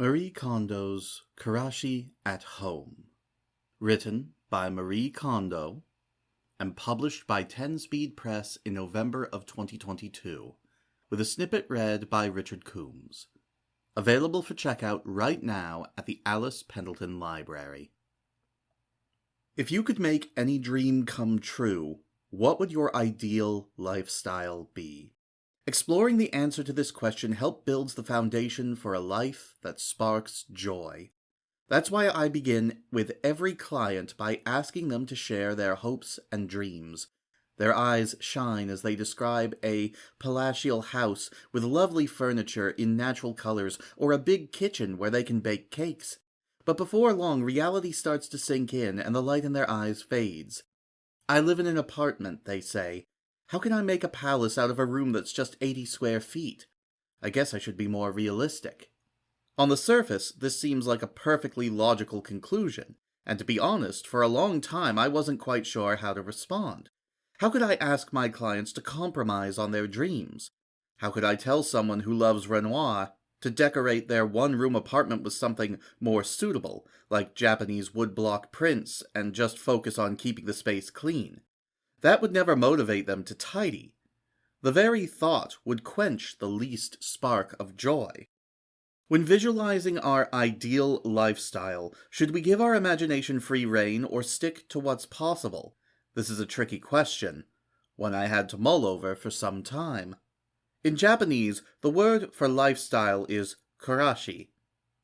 Marie Kondo's Kurashi at Home, written by Marie Kondo and published by 10-Speed Press in November of 2022, with a snippet read by Richard Coombs. Available for checkout right now at the Alice Pendleton Library. If you could make any dream come true, what would your ideal lifestyle be? Exploring the answer to this question helps build the foundation for a life that sparks joy. That's why I begin with every client by asking them to share their hopes and dreams. Their eyes shine as they describe a palatial house with lovely furniture in natural colors or a big kitchen where they can bake cakes. But before long, reality starts to sink in and the light in their eyes fades. I live in an apartment, they say. How can I make a palace out of a room that's just 80 square feet? I guess I should be more realistic. On the surface, this seems like a perfectly logical conclusion, and to be honest, for a long time I wasn't quite sure how to respond. How could I ask my clients to compromise on their dreams? How could I tell someone who loves Renoir to decorate their one-room apartment with something more suitable, like Japanese woodblock prints, and just focus on keeping the space clean? That would never motivate them to tidy. The very thought would quench the least spark of joy. When visualizing our ideal lifestyle, should we give our imagination free rein or stick to what's possible? This is a tricky question, one I had to mull over for some time. In Japanese, the word for lifestyle is Kurashi.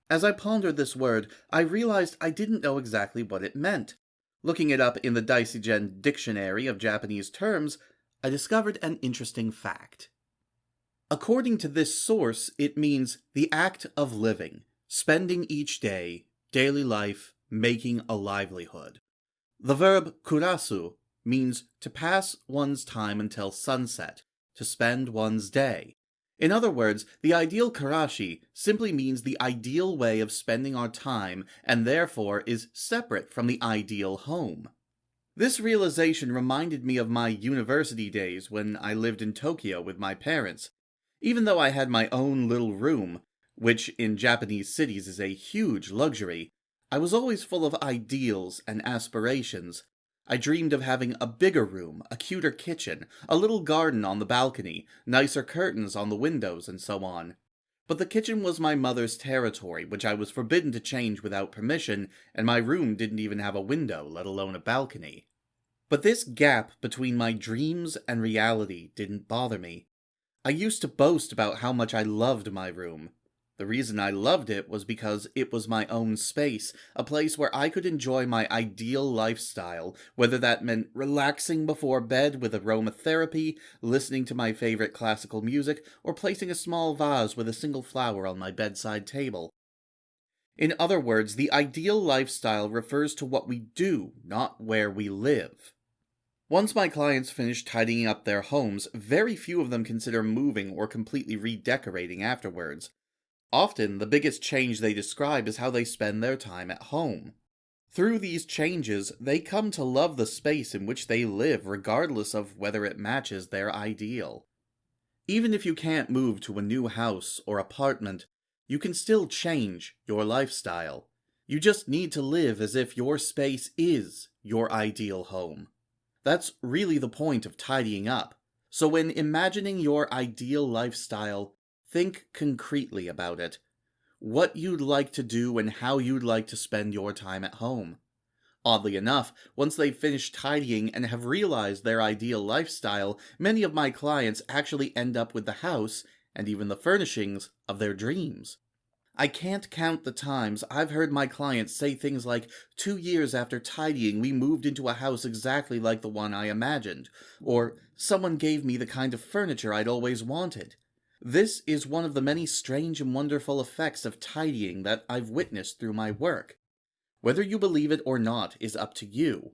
As I pondered this word, I realized I didn't know exactly what it meant. Looking it up in the Daiseigen Dictionary of Japanese terms, I discovered an interesting fact. According to this source, it means the act of living, spending each day, daily life, making a livelihood. The verb kurasu means to pass one's time until sunset, to spend one's day. In other words, the ideal Kurashi simply means the ideal way of spending our time and therefore is separate from the ideal home. This realization reminded me of my university days when I lived in Tokyo with my parents. Even though I had my own little room, which in Japanese cities is a huge luxury, I was always full of ideals and aspirations. I dreamed of having a bigger room, a cuter kitchen, a little garden on the balcony, nicer curtains on the windows, and so on. But the kitchen was my mother's territory, which I was forbidden to change without permission, and my room didn't even have a window, let alone a balcony. But this gap between my dreams and reality didn't bother me. I used to boast about how much I loved my room. The reason I loved it was because it was my own space, a place where I could enjoy my ideal lifestyle, whether that meant relaxing before bed with aromatherapy, listening to my favorite classical music, or placing a small vase with a single flower on my bedside table. In other words, the ideal lifestyle refers to what we do, not where we live. Once my clients finish tidying up their homes, very few of them consider moving or completely redecorating afterwards. Often, the biggest change they describe is how they spend their time at home. Through these changes, they come to love the space in which they live regardless of whether it matches their ideal. Even if you can't move to a new house or apartment, you can still change your lifestyle. You just need to live as if your space is your ideal home. That's really the point of tidying up. So when imagining your ideal lifestyle, think concretely about it. What you'd like to do and how you'd like to spend your time at home. Oddly enough, once they've finished tidying and have realized their ideal lifestyle, many of my clients actually end up with the house, and even the furnishings, of their dreams. I can't count the times I've heard my clients say things like, 2 years after tidying, we moved into a house exactly like the one I imagined, or someone gave me the kind of furniture I'd always wanted. This is one of the many strange and wonderful effects of tidying that I've witnessed through my work. Whether you believe it or not is up to you,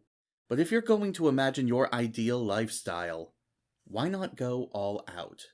but if you're going to imagine your ideal lifestyle, why not go all out?